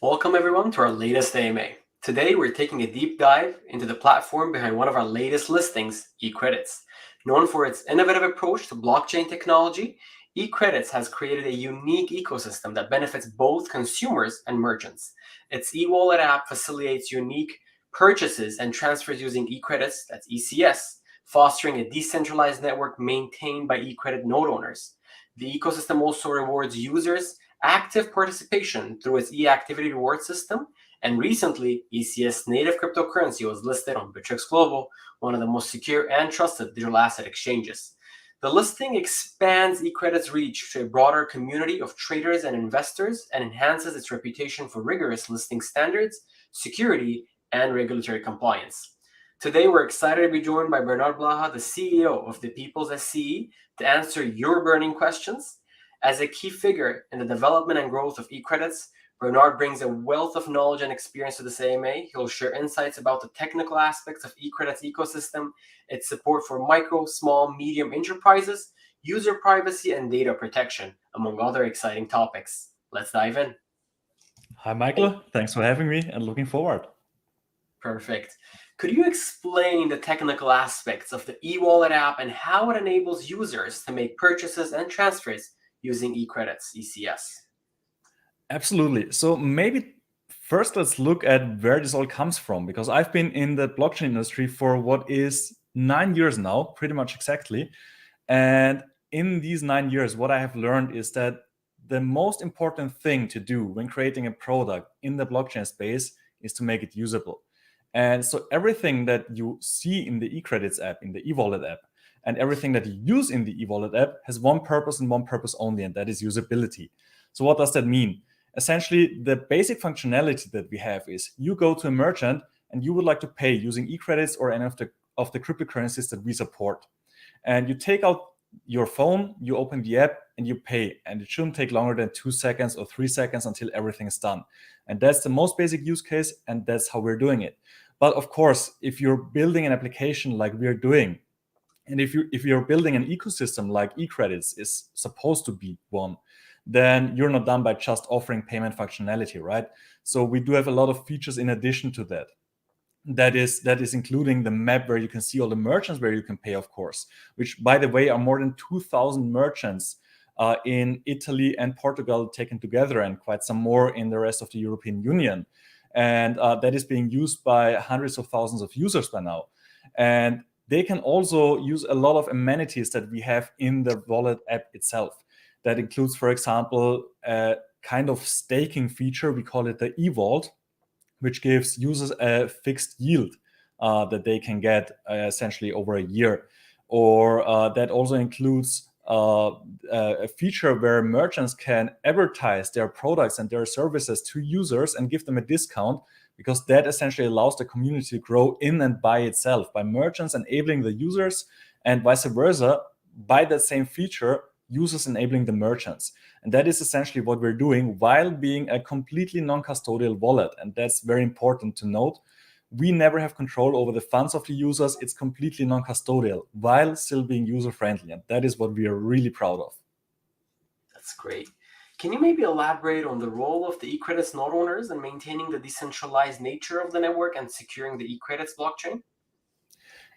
Welcome everyone to our latest AMA. Today we're taking a deep dive into the platform behind one of our latest listings, eCredits. Known for its innovative approach to blockchain technology, eCredits has created a unique ecosystem that benefits both consumers and merchants. Its e-wallet app facilitates unique purchases and transfers using eCredits, that's ECS, fostering a decentralized network maintained by eCredit node owners. The ecosystem also rewards users active participation through its e-activity reward system, and recently, ECS native cryptocurrency was listed on Bittrex Global, one of the most secure and trusted digital asset exchanges. The listing expands eCredit's reach to a broader community of traders and investors and enhances its reputation for rigorous listing standards, security, and regulatory compliance. Today, we're excited to be joined by Bernhard Blaha, the CEO of the People's SCE, to answer your burning questions. As a key figure in the development and growth of eCredits, Bernhard brings a wealth of knowledge and experience to this AMA. He'll share insights about the technical aspects of eCredits ecosystem, its support for micro, small, medium enterprises, user privacy, and data protection, among other exciting topics. Let's dive in. Hi, Michael. Thanks for having me and looking forward. Perfect. Could you explain the technical aspects of the e-wallet app and how it enables users to make purchases and transfers using eCredits, ECS? Absolutely. So maybe first let's look at where this all comes from, because I've been in the blockchain industry for what is 9 years now, pretty much exactly. And in these 9 years, what I have learned is that the most important thing to do when creating a product in the blockchain space is to make it usable. And so everything that you see in the eCredits app, in the e-wallet app, and everything that you use in the e-wallet app has one purpose and one purpose only, and that is usability. So what does that mean? Essentially, the basic functionality that we have is you go to a merchant and you would like to pay using eCredits or any of the cryptocurrencies that we support. And you take out your phone, you open the app, and you pay. And it shouldn't take longer than 2 seconds or 3 seconds until everything is done. And that's the most basic use case, and that's how we're doing it. But of course, if you're building an application like we're doing, and if you're building an ecosystem like eCredits is supposed to be one, then you're not done by just offering payment functionality, right? So we do have a lot of features in addition to that. That is including the map where you can see all the merchants where you can pay, of course, which, by the way, are more than 2,000 merchants in Italy and Portugal taken together, and quite some more in the rest of the European Union. And that is being used by hundreds of thousands of users by now. And they can also use a lot of amenities that we have in the wallet app itself. That includes, for example, a kind of staking feature. We call it the eVault, which gives users a fixed yield that they can get essentially over a year. Or that also includes a feature where merchants can advertise their products and their services to users and give them a discount, because that essentially allows the community to grow in and by itself, by merchants enabling the users, and vice versa, by that same feature, users enabling the merchants. And that is essentially what we're doing while being a completely non-custodial wallet. And that's very important to note. We never have control over the funds of the users. It's completely non-custodial while still being user-friendly. And that is what we are really proud of. That's great. Can you maybe elaborate on the role of the eCredits node owners in maintaining the decentralized nature of the network and securing the eCredits blockchain?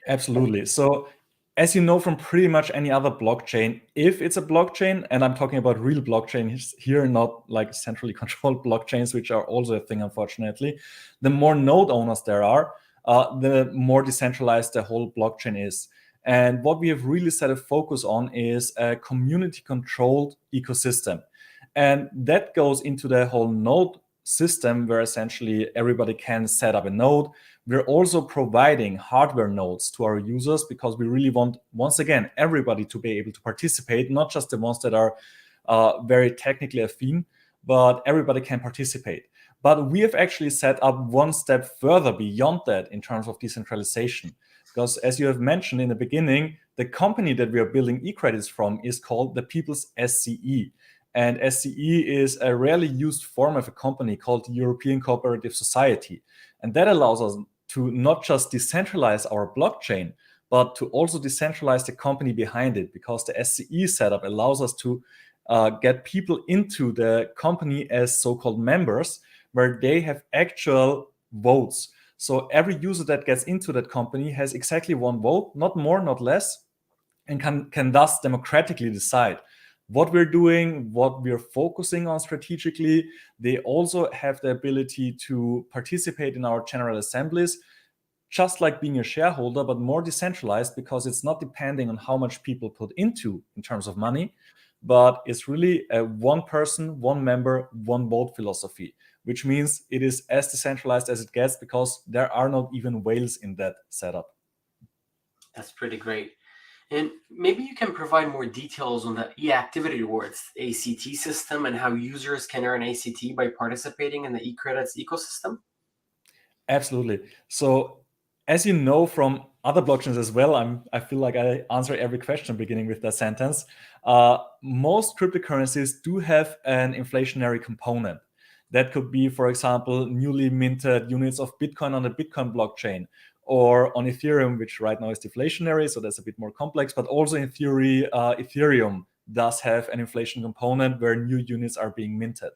Absolutely. So as you know from pretty much any other blockchain, if it's a blockchain, and I'm talking about real blockchains here, not like centrally controlled blockchains, which are also a thing, unfortunately, the more node owners there are, the more decentralized the whole blockchain is. And what we have really set a focus on is a community-controlled ecosystem. And that goes into the whole node system where essentially everybody can set up a node. We're also providing hardware nodes to our users because we really want, once again, everybody to be able to participate, not just the ones that are very technically affine, but everybody can participate. But we have actually set up one step further beyond that in terms of decentralization. Because as you have mentioned in the beginning, the company that we are building eCredits from is called the People's SCE. And SCE is a rarely used form of a company called the European Cooperative Society. And that allows us to not just decentralize our blockchain, but to also decentralize the company behind it, because the SCE setup allows us to get people into the company as so-called members, where they have actual votes. So every user that gets into that company has exactly one vote, not more, not less, and can thus democratically decide what we're doing, what we're focusing on strategically. They also have the ability to participate in our general assemblies, just like being a shareholder, but more decentralized, because it's not depending on how much people put into in terms of money, but it's really a one person, one member, one vote philosophy, which means it is as decentralized as it gets, because there are not even whales in that setup. That's pretty great. And maybe you can provide more details on the e-activity rewards, ACT system, and how users can earn ACT by participating in the eCredits ecosystem. Absolutely. So as you know from other blockchains as well, I feel like I answer every question beginning with that sentence. Most cryptocurrencies do have an inflationary component. That could be, for example, newly minted units of Bitcoin on the Bitcoin blockchain, or on Ethereum, which right now is deflationary, so that's a bit more complex. But also in theory, Ethereum does have an inflation component where new units are being minted.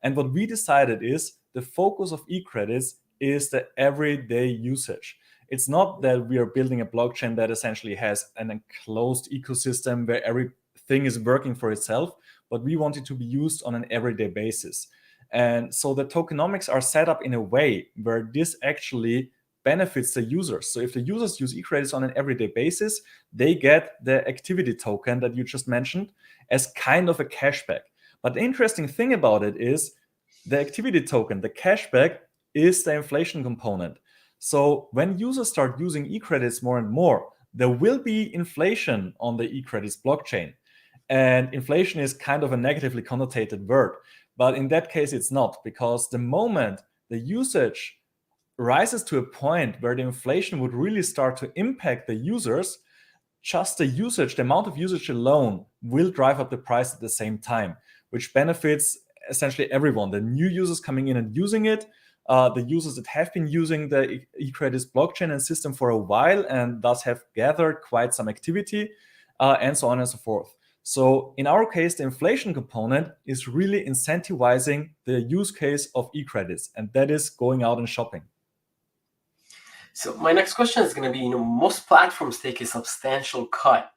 And what we decided is the focus of eCredits is the everyday usage. It's not that we are building a blockchain that essentially has an enclosed ecosystem where everything is working for itself, but we want it to be used on an everyday basis. And so the tokenomics are set up in a way where this actually benefits the users. So if the users use eCredits on an everyday basis, they get the activity token that you just mentioned as kind of a cashback. But the interesting thing about it is the activity token, the cashback, is the inflation component. So when users start using eCredits more and more, there will be inflation on the eCredits blockchain. And inflation is kind of a negatively connotated word. But in that case, it's not, because the moment the usage rises to a point where the inflation would really start to impact the users, just the usage, the amount of usage alone will drive up the price at the same time, which benefits essentially everyone. The new users coming in and using it, the users that have been using the eCredits blockchain and system for a while and thus have gathered quite some activity, and so on and so forth. So in our case, the inflation component is really incentivizing the use case of eCredits, and that is going out and shopping. So my next question is going to be, most platforms take a substantial cut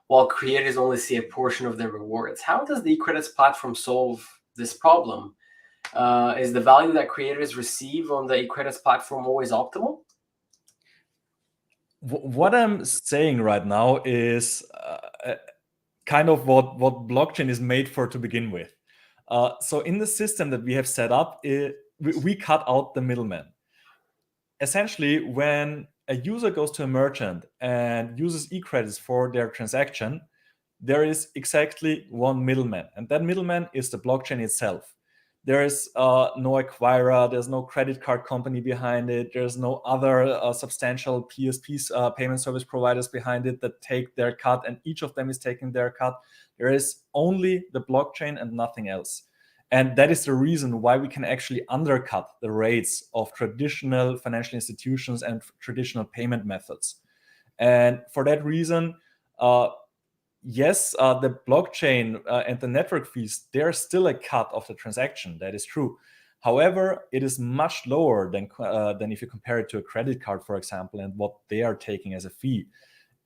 while creators only see a portion of their rewards. How does the eCredits platform solve this problem? Is the value that creators receive on the eCredits platform always optimal? What I'm saying right now is kind of what blockchain is made for to begin with. So in the system that we have set up, we cut out the middleman. Essentially, when a user goes to a merchant and uses eCredits for their transaction, there is exactly one middleman, and that middleman is the blockchain itself. There is no acquirer, there's no credit card company behind it, there's no other substantial PSPs, payment service providers behind it that take their cut, and each of them is taking their cut. There is only the blockchain and nothing else. And that is the reason why we can actually undercut the rates of traditional financial institutions and traditional payment methods. And for that reason, yes, the blockchain and the network fees, they're still a cut of the transaction. That is true. However, it is much lower than if you compare it to a credit card, for example, and what they are taking as a fee.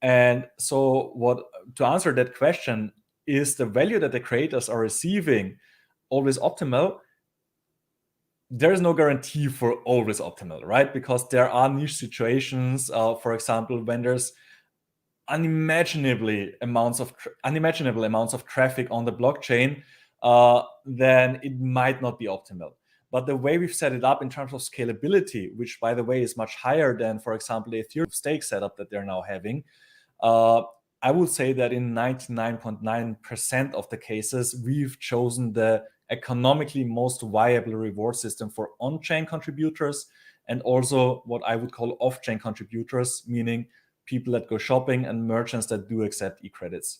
And so to answer that question, is the value that the creators are receiving always optimal? There is no guarantee for always optimal, right? Because there are niche situations, for example, when there's unimaginable amounts of traffic on the blockchain, then it might not be optimal. But the way we've set it up in terms of scalability, which by the way is much higher than, for example, the Ethereum stake setup that they're now having, I would say that in 99.9% of the cases, we've chosen the economically most viable reward system for on-chain contributors, and also what I would call off-chain contributors, meaning people that go shopping and merchants that do accept eCredits.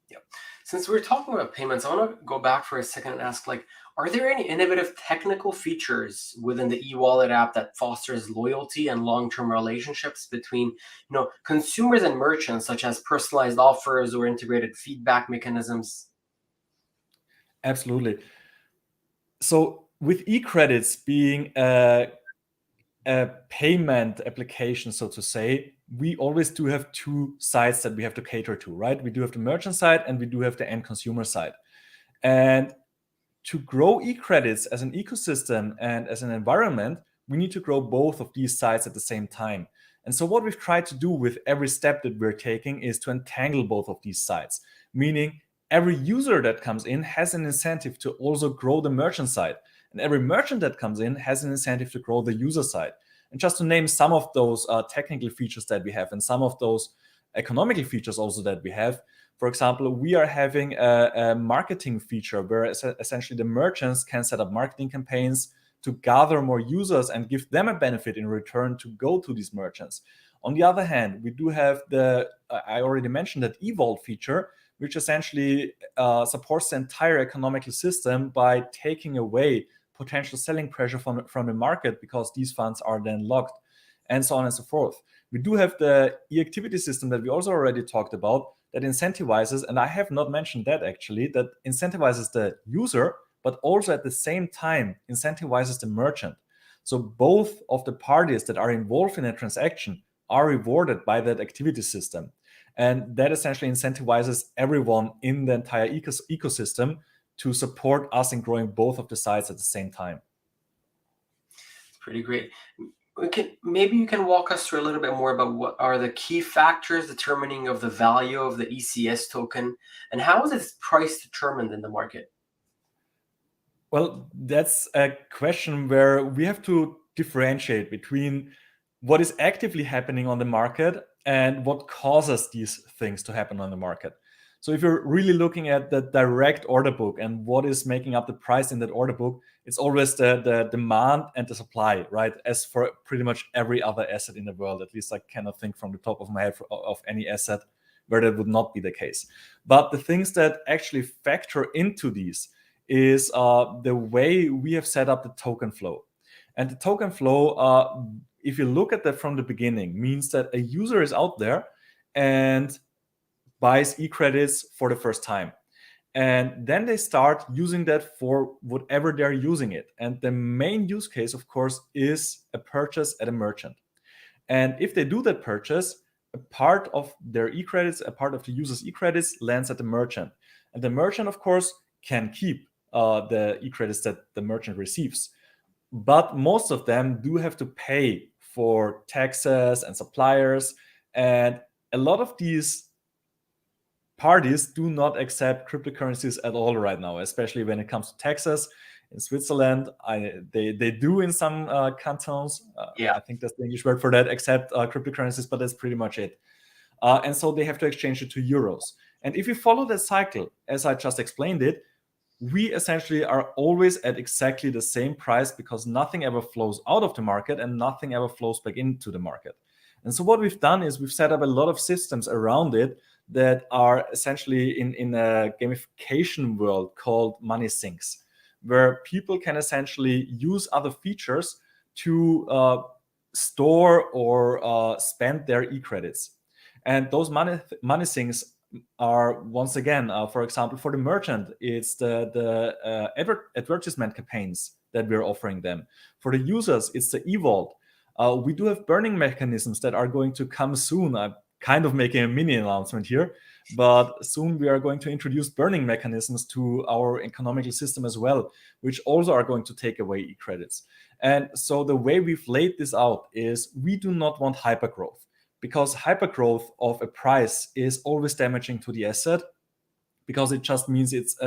Yeah. Since we're talking about payments, I want to go back for a second and ask, are there any innovative technical features within the e-wallet app that fosters loyalty and long-term relationships between, consumers and merchants, such as personalized offers or integrated feedback mechanisms? Absolutely. So with eCredits being a payment application, so to say, we always do have two sides that we have to cater to, right? We do have the merchant side and we do have the end consumer side. And to grow eCredits as an ecosystem and as an environment, we need to grow both of these sides at the same time. And so what we've tried to do with every step that we're taking is to entangle both of these sides, meaning every user that comes in has an incentive to also grow the merchant side. And every merchant that comes in has an incentive to grow the user side. And just to name some of those technical features that we have and some of those economical features also that we have, for example, we are having a marketing feature where essentially the merchants can set up marketing campaigns to gather more users and give them a benefit in return to go to these merchants. On the other hand, we do have I already mentioned that eVault feature, which essentially supports the entire economical system by taking away potential selling pressure from the market because these funds are then locked, and so on and so forth. We do have the e-activity system that we also already talked about that incentivizes, and I have not mentioned that actually, that incentivizes the user, but also at the same time incentivizes the merchant. So both of the parties that are involved in a transaction are rewarded by that activity system. And that essentially incentivizes everyone in the entire ecosystem to support us in growing both of the sides at the same time. It's pretty great. Maybe you can walk us through a little bit more about what are the key factors determining of the value of the ECS token, and how is its price determined in the market? Well, that's a question where we have to differentiate between what is actively happening on the market and what causes these things to happen on the market. So if you're really looking at the direct order book and what is making up the price in that order book, it's always the demand and the supply, right? As for pretty much every other asset in the world, at least I cannot think from the top of my head of any asset where that would not be the case. But the things that actually factor into these is the way we have set up the token flow. And the token flow, if you look at that from the beginning, means that a user is out there and buys eCredits for the first time. And then they start using that for whatever they're using it. And the main use case, of course, is a purchase at a merchant. And if they do that purchase, a part of their eCredits, a part of the user's eCredits lands at the merchant. And the merchant, of course, can keep the eCredits that the merchant receives. But most of them do have to pay for taxes and suppliers. And a lot of these parties do not accept cryptocurrencies at all right now, especially when it comes to taxes. In Switzerland, they do in some cantons. I think that's the English word for that, accept cryptocurrencies, but that's pretty much it. And so they have to exchange it to euros. And if you follow that cycle, as I just explained it, we essentially are always at exactly the same price because nothing ever flows out of the market and nothing ever flows back into the market. And so what we've done is we've set up a lot of systems around it that are essentially in a gamification world called money sinks, where people can essentially use other features to store or spend their eCredits. And those money sinks are, once again, for example, for the merchant, it's the advertisement campaigns that we're offering them. For the users, it's the eVault. We do have burning mechanisms that are going to come soon. I'm kind of making a mini announcement here, but soon we are going to introduce burning mechanisms to our economical system as well, which also are going to take away eCredits. And so the way we've laid this out is we do not want hypergrowth, because hypergrowth of a price is always damaging to the asset, because it just means it's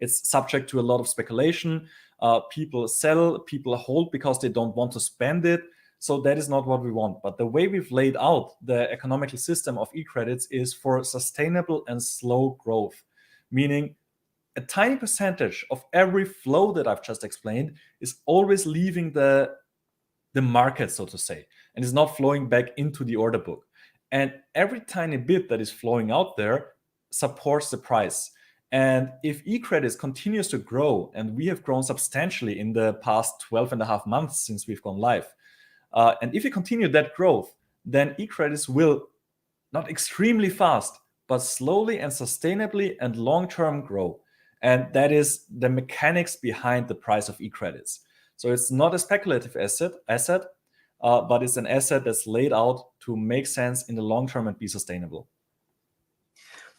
subject to a lot of speculation. People sell, people hold because they don't want to spend it. So that is not what we want. But the way we've laid out the economical system of eCredits is for sustainable and slow growth, meaning a tiny percentage of every flow that I've just explained is always leaving the market, so to say, and is not flowing back into the order book. And every tiny bit that is flowing out there supports the price. And if eCredits continues to grow, and we have grown substantially in the past 12 and a half months since we've gone live, and if we continue that growth, then eCredits will, not extremely fast, but slowly and sustainably and long-term grow. And that is the mechanics behind the price of eCredits. So it's not a speculative asset, but it's an asset that's laid out to make sense in the long term and be sustainable.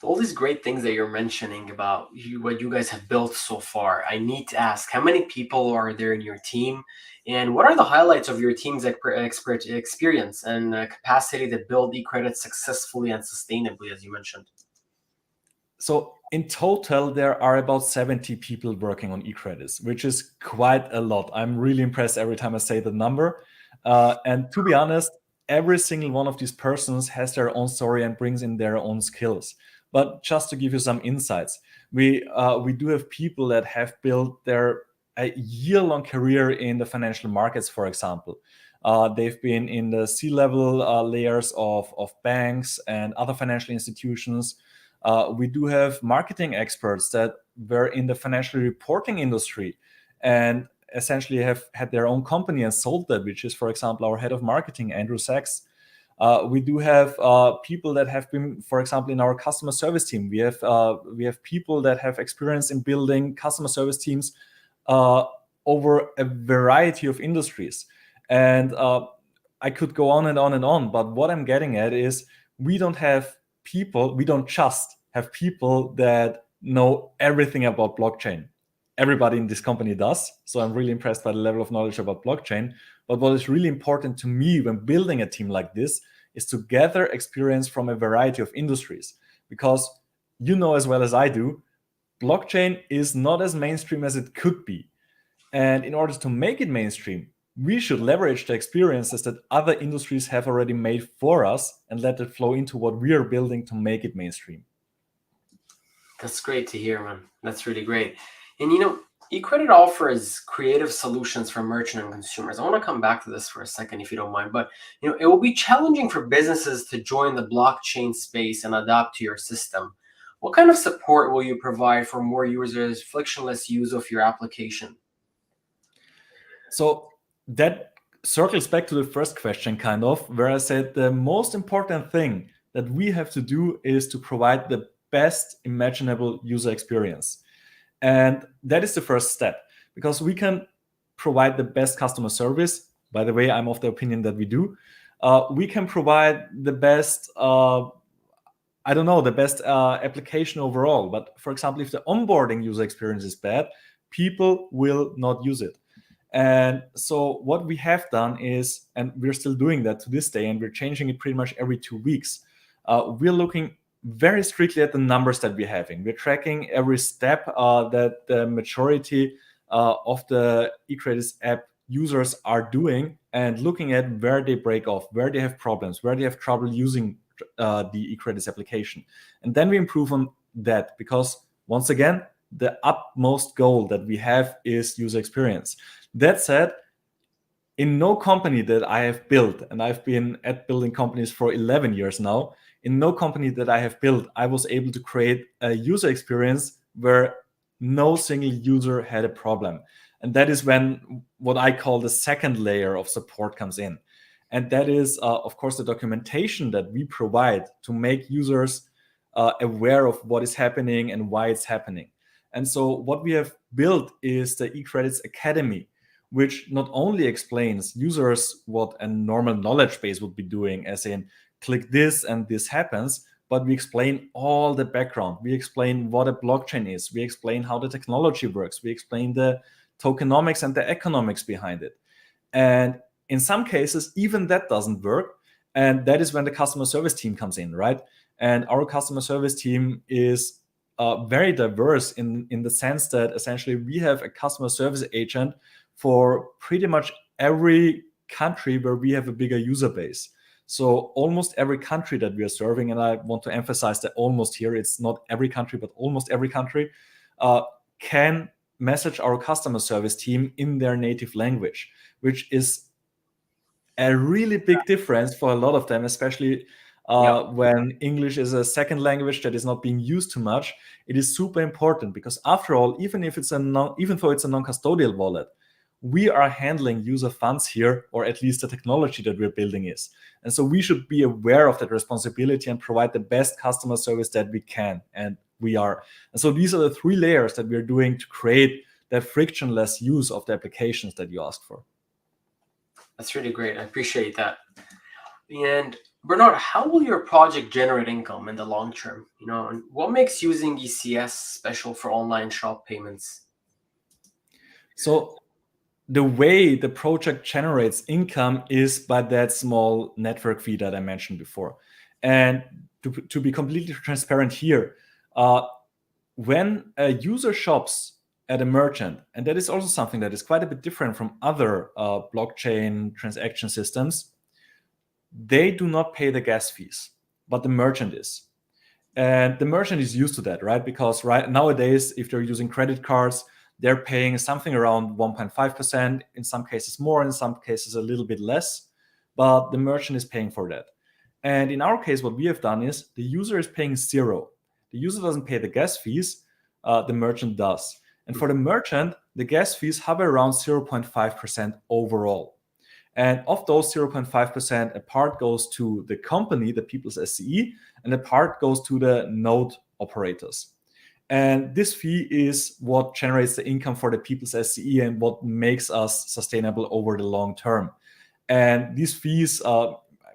All these great things that you're mentioning about what you guys have built so far, I need to ask, how many people are there in your team? And what are the highlights of your team's experience and capacity to build eCredits successfully and sustainably, as you mentioned? So in total, there are about 70 people working on eCredits, which is quite a lot. I'm really impressed every time I say the number. And to be honest, every single one of these persons has their own story and brings in their own skills. But just to give you some insights, we do have people that have built their a year-long career in the financial markets, for example. They've been in the C-level layers of banks and other financial institutions. We do have marketing experts that were in the financial reporting industry and essentially have had their own company and sold that, which is, for example, our head of marketing, Andrew Sachs. We do have people that have been, for example, in our customer service team. We have people that have experience in building customer service teams over a variety of industries. And I could go on and on and on. But what I'm getting at is we don't just have people that know everything about blockchain. Everybody in this company does. So I'm really impressed by the level of knowledge about blockchain. But what is really important to me when building a team like this is to gather experience from a variety of industries. Because you know as well as I do, blockchain is not as mainstream as it could be. And in order to make it mainstream, we should leverage the experiences that other industries have already made for us and let it flow into what we are building to make it mainstream. That's great to hear, man. That's really great. And eCredit offers creative solutions for merchant and consumers. I want to come back to this for a second, if you don't mind. But it will be challenging for businesses to join the blockchain space and adapt to your system. What kind of support will you provide for more users, frictionless use of your application? So that circles back to the first question, kind of, where I said the most important thing that we have to do is to provide the best imaginable user experience. And that is the first step, because we can provide the best customer service. By the way, I'm of the opinion that we do. We can provide the best, application overall. But for example, if the onboarding user experience is bad, people will not use it. And so what we have done is, and we're still doing that to this day, and we're changing it pretty much every 2 weeks. We're looking very strictly at the numbers that we're having. We're tracking every step that the majority of the eCredits app users are doing, and looking at where they break off, where they have problems, where they have trouble using the eCredits application. And then we improve on that, because once again, the utmost goal that we have is user experience. That said, in no company that I have built, and I've been at building companies for 11 years now, in no company that I have built, I was able to create a user experience where no single user had a problem. And that is when what I call the second layer of support comes in. And that is, of course, the documentation that we provide to make users aware of what is happening and why it's happening. And so what we have built is the eCredits Academy, which not only explains users what a normal knowledge base would be doing, as in click this and this happens, but we explain all the background. We explain what a blockchain is. We explain how the technology works. We explain the tokenomics and the economics behind it. And in some cases, even that doesn't work. And that is when the customer service team comes in, right? And our customer service team is very diverse in the sense that essentially we have a customer service agent for pretty much every country where we have a bigger user base. So almost every country that we are serving, and I want to emphasize that almost here, it's not every country, but almost every country, can message our customer service team in their native language, which is a really big difference for a lot of them, especially when English is a second language that is not being used too much. It is super important, because after all, even though it's a non-custodial wallet, we are handling user funds here, or at least the technology that we're building is. And so we should be aware of that responsibility and provide the best customer service that we can. And we are. And so these are the 3 layers that we're doing to create that frictionless use of the applications that you asked for. That's really great. I appreciate that. And Bernhard, how will your project generate income in the long term? And what makes using ECS special for online shop payments? So the way the project generates income is by that small network fee that I mentioned before. And to be completely transparent here, when a user shops at a merchant, and that is also something that is quite a bit different from other blockchain transaction systems, they do not pay the gas fees, but the merchant is. And the merchant is used to that, right? Because nowadays, if they're using credit cards, they're paying something around 1.5%, in some cases more, in some cases a little bit less, but the merchant is paying for that. And in our case, what we have done is the user is paying 0. The user doesn't pay the gas fees, the merchant does. And for the merchant, the gas fees hover around 0.5% overall. And of those 0.5%, a part goes to the company, the people's SCE, and a part goes to the node operators. And this fee is what generates the income for the people's SCE and what makes us sustainable over the long term. And these fees,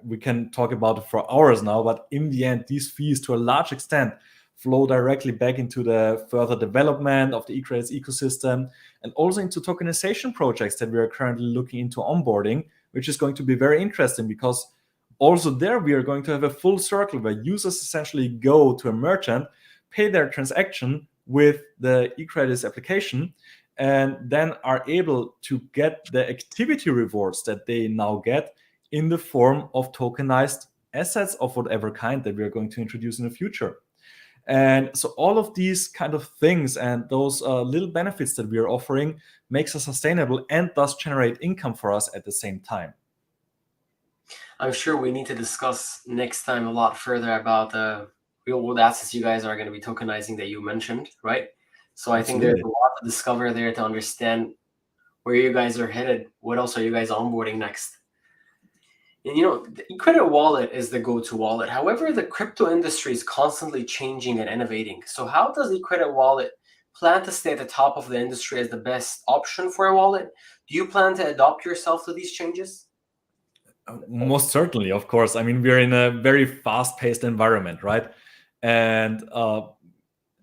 we can talk about it for hours now, but in the end, these fees to a large extent flow directly back into the further development of the eCredits ecosystem and also into tokenization projects that we are currently looking into onboarding, which is going to be very interesting because also there we are going to have a full circle where users essentially go to a merchant, pay their transaction with the eCredits application, and then are able to get the activity rewards that they now get in the form of tokenized assets of whatever kind that we are going to introduce in the future. And so all of these kind of things and those little benefits that we are offering makes us sustainable and thus generate income for us at the same time. I'm sure we need to discuss next time a lot further about the real world assets you guys are going to be tokenizing that you mentioned, right? So I think there's a lot to discover there to understand where you guys are headed. What else are you guys onboarding next? And the eCredit wallet is the go-to wallet. However, the crypto industry is constantly changing and innovating. So how does eCredit wallet plan to stay at the top of the industry as the best option for a wallet? Do you plan to adopt yourself to these changes? Most certainly, of course. I mean, we're in a very fast-paced environment, right? And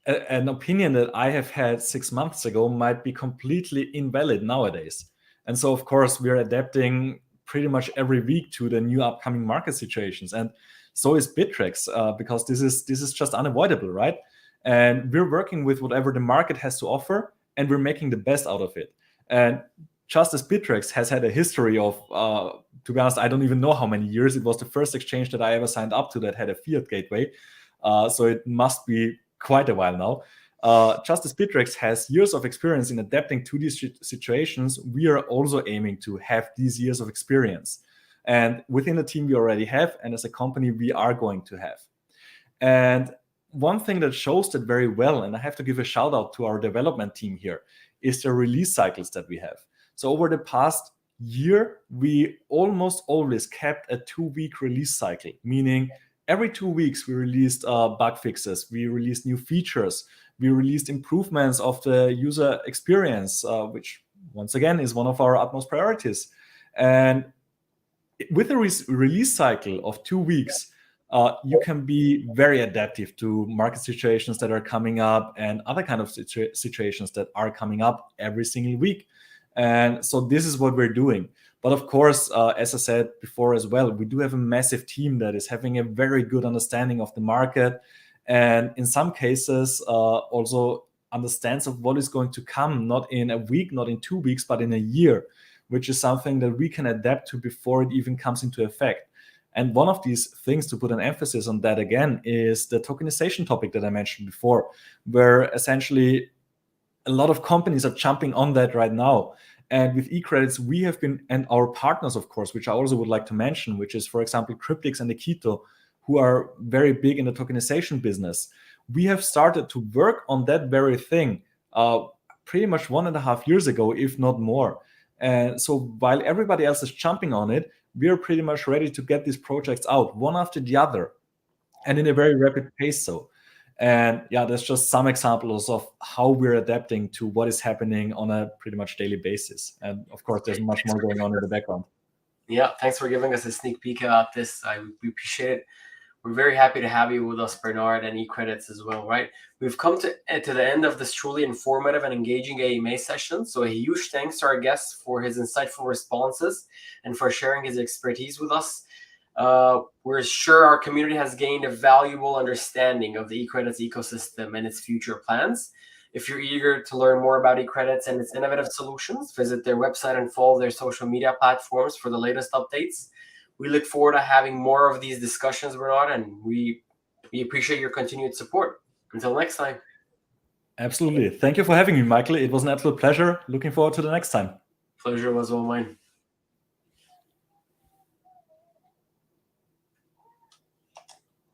an opinion that I have had 6 months ago might be completely invalid nowadays. And so, of course, we're adapting pretty much every week to the new upcoming market situations. And so is Bittrex, because this is just unavoidable, right? And we're working with whatever the market has to offer, and we're making the best out of it. And just as Bittrex has had a history of, to be honest, I don't even know how many years. It was the first exchange that I ever signed up to that had a fiat gateway. So it must be quite a while now. Just as Bittrex has years of experience in adapting to these situations, we are also aiming to have these years of experience. And within the team we already have, and as a company we are going to have. And one thing that shows that very well, and I have to give a shout out to our development team here, is the release cycles that we have. So over the past year, we almost always kept a 2-week release cycle, meaning every 2 weeks we released bug fixes, we released new features, we released improvements of the user experience, which once again is one of our utmost priorities. And with a release cycle of 2 weeks, you can be very adaptive to market situations that are coming up and other kind of situations that are coming up every single week. And so this is what we're doing. But of course, as I said before as well, we do have a massive team that is having a very good understanding of the market. And in some cases, also understands of what is going to come, not in a week, not in 2 weeks, but in a year, which is something that we can adapt to before it even comes into effect. And one of these things, to put an emphasis on that again, is the tokenization topic that I mentioned before, where essentially a lot of companies are jumping on that right now. And with eCredits, we have been, and our partners, of course, which I also would like to mention, which is, for example, Cryptix and Akito, who are very big in the tokenization business. We have started to work on that very thing pretty much 1.5 years ago, if not more. And so while everybody else is jumping on it, we are pretty much ready to get these projects out one after the other and in a very rapid pace. So, And yeah, there's just some examples of how we're adapting to what is happening on a pretty much daily basis. And of course, there's much more going on in the background. Yeah, thanks for giving us a sneak peek about this. We appreciate it. We're very happy to have you with us, Bernhard, and eCredits as well, right? We've come to the end of this truly informative and engaging AMA session. So a huge thanks to our guest for his insightful responses and for sharing his expertise with us. We're sure our community has gained a valuable understanding of the eCredits ecosystem and its future plans. If you're eager to learn more about eCredits and its innovative solutions, visit their website and follow their social media platforms for the latest updates. We look forward to having more of these discussions, Bernhard, and we appreciate your continued support. Until next time. Absolutely. Thank you for having me, Michael. It was an absolute pleasure. Looking forward to the next time. Pleasure was all mine.